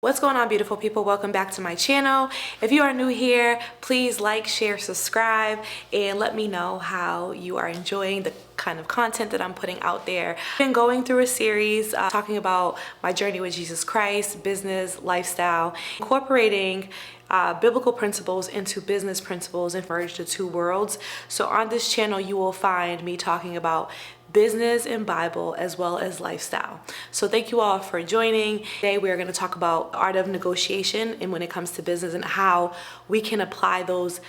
What's going on, beautiful people? Welcome back to my channel. If you are new here, please like, share, subscribe, and let me know how you are enjoying the kind of content that I'm putting out there. I've been going through a series talking about my journey with Jesus Christ, business, lifestyle, incorporating biblical principles into business principles and merge the two worlds. So on this channel, you will find me talking about business and Bible as well as lifestyle. So thank you all for joining. Today we are going to talk about the art of negotiation and when it comes to business and how we can apply those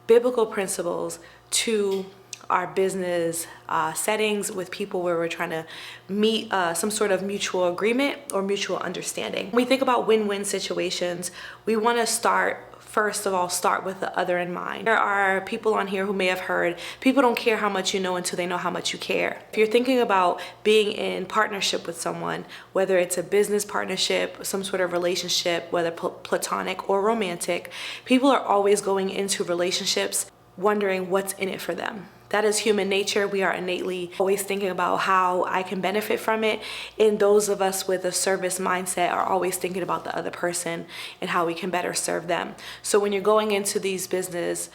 biblical principles to our business settings with people where we're trying to meet some sort of mutual agreement or mutual understanding. When we think about win-win situations, we want to first of all, start with the other in mind. There are people on here who may have heard, people don't care how much you know until they know how much you care. If you're thinking about being in partnership with someone, whether it's a business partnership, some sort of relationship, whether platonic or romantic, people are always going into relationships wondering what's in it for them. That is human nature. We are innately always thinking about how I can benefit from it. And those of us with a service mindset are always thinking about the other person and how we can better serve them. So when you're going into these business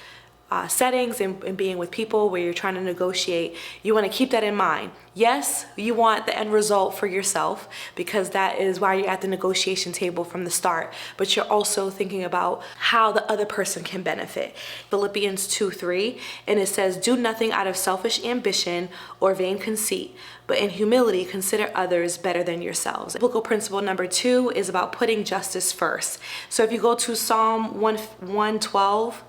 settings and being with people where you're trying to negotiate, you want to keep that in mind. Yes, you want the end result for yourself because that is why you're at the negotiation table from the start, but you're also thinking about how the other person can benefit. Philippians 2:3, and it says, "Do nothing out of selfish ambition or vain conceit, but in humility consider others better than yourselves." Biblical principle number 2 is about putting justice first. So if you go to Psalm 112,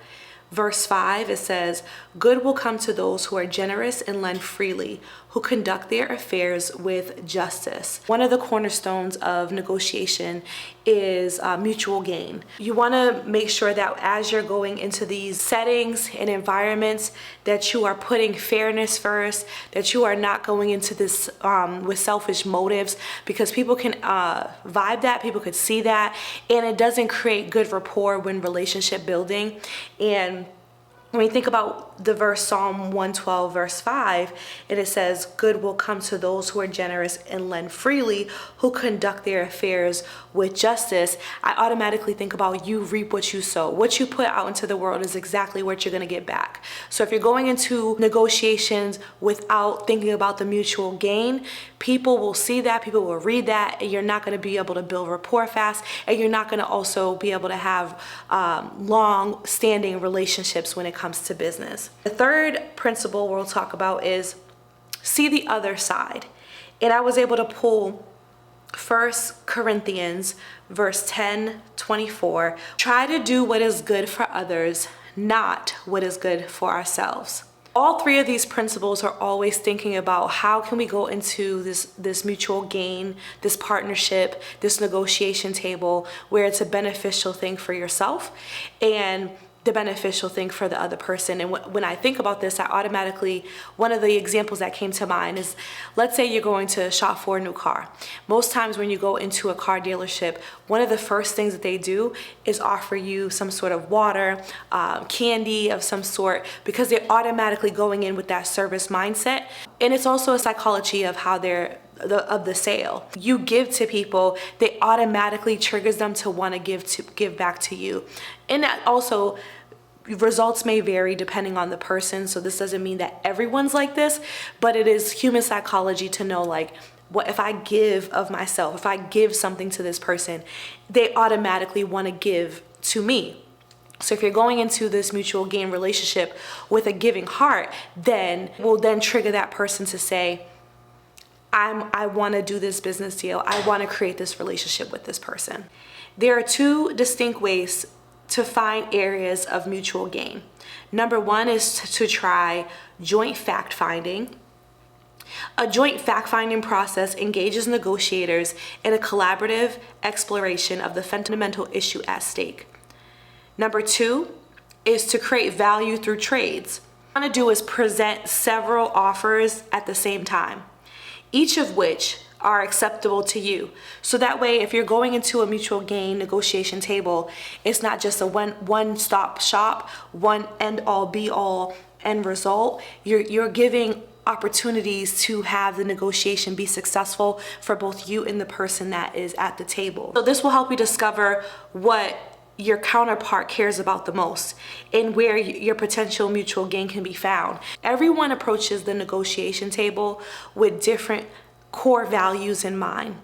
Verse 5, it says, "Good will come to those who are generous and lend freely, who conduct their affairs with justice." One of the cornerstones of negotiation is mutual gain. You want to make sure that as you're going into these settings and environments that you are putting fairness first, that you are not going into this with selfish motives, because people can vibe that, people could see that, and it doesn't create good rapport when relationship building. And when we think about the verse Psalm 112 verse 5, and it says, "Good will come to those who are generous and lend freely, who conduct their affairs with justice," I automatically think about you reap what you sow. What you put out into the world is exactly what you're going to get back. So if you're going into negotiations without thinking about the mutual gain, people will see that, people will read that, and you're not going to be able to build rapport fast, and you're not going to also be able to have long-standing relationships when it comes to business. The third principle we'll talk about is see the other side. And I was able to pull 1 Corinthians verse 10:24. "Try to do what is good for others, not what is good for ourselves." All three of these principles are always thinking about how can we go into this mutual gain, this partnership, this negotiation table where it's a beneficial thing for yourself and the beneficial thing for the other person. And when I think about this, I automatically, one of the examples that came to mind is, let's say you're going to shop for a new car. Most times when you go into a car dealership, one of the first things that they do is offer you some sort of water, candy of some sort, because they're automatically going in with that service mindset. And it's also a psychology of how of the sale. You give to people, they automatically triggers them to want to give back to you. And that also, results may vary depending on the person, so this doesn't mean that everyone's like this, but it is human psychology to know, like, what if I give of myself, if I give something to this person, they automatically want to give to me. So if you're going into this mutual gain relationship with a giving heart, then will then trigger that person to say, I want to do this business deal. I want to create this relationship with this person. There are two distinct ways to find areas of mutual gain. Number one is to try joint fact finding. A joint fact finding process engages negotiators in a collaborative exploration of the fundamental issue at stake. Number two is to create value through trades. What I want to do is present several offers at the same time, each of which are acceptable to you. So that way, if you're going into a mutual gain negotiation table, it's not just a one-stop shop, one end-all be-all end result. You're giving opportunities to have the negotiation be successful for both you and the person that is at the table. So this will help you discover what your counterpart cares about the most and where your potential mutual gain can be found. Everyone approaches the negotiation table with different core values in mind.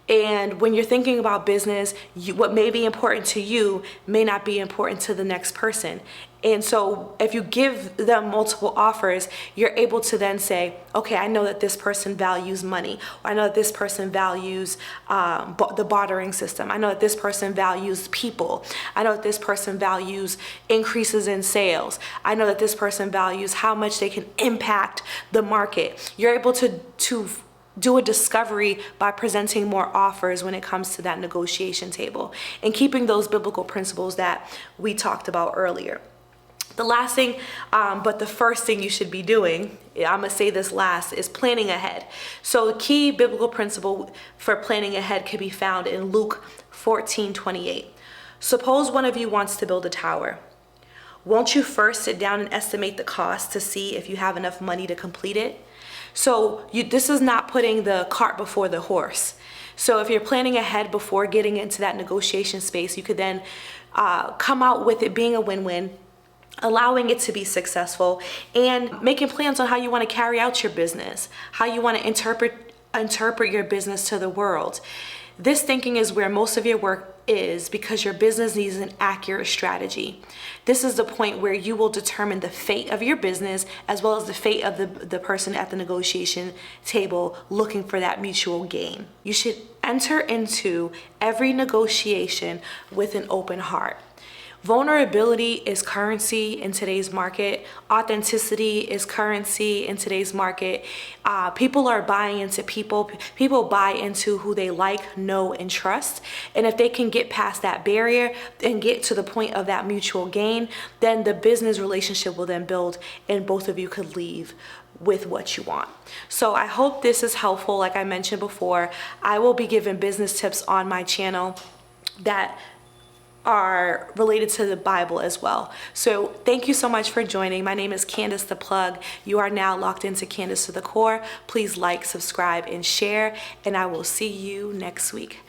And when you're thinking about business, what may be important to you may not be important to the next person. And so if you give them multiple offers, you're able to then say, okay, I know that this person values money. Or I know that this person values the bartering system. I know that this person values people. I know that this person values increases in sales. I know that this person values how much they can impact the market. You're able to do a discovery by presenting more offers when it comes to that negotiation table and keeping those biblical principles that we talked about earlier. The last thing, but the first thing you should be doing, I'm gonna say this last, is planning ahead. So the key biblical principle for planning ahead can be found in Luke 14:28. Suppose one of you wants to build a tower. Won't you first sit down and estimate the cost to see if you have enough money to complete it? So this is not putting the cart before the horse. So if you're planning ahead before getting into that negotiation space, you could then come out with it being a win-win, allowing it to be successful, and making plans on how you want to carry out your business, how you want to interpret your business to the world. This thinking is where most of your work is because your business needs an accurate strategy. This is the point where you will determine the fate of your business as well as the fate of the person at the negotiation table looking for that mutual gain. You should enter into every negotiation with an open heart. Vulnerability is currency in today's market. Authenticity is currency in today's market. People are buying into people. People buy into who they like, know, and trust. And if they can get past that barrier and get to the point of that mutual gain, then the business relationship will then build and both of you could leave with what you want. So I hope this is helpful. Like I mentioned before, I will be giving business tips on my channel that are related to the Bible as well. So thank you so much for joining. My name is Candace the Plug. You are now locked into Candace to the Core. Please like, subscribe, and share, and I will see you next week.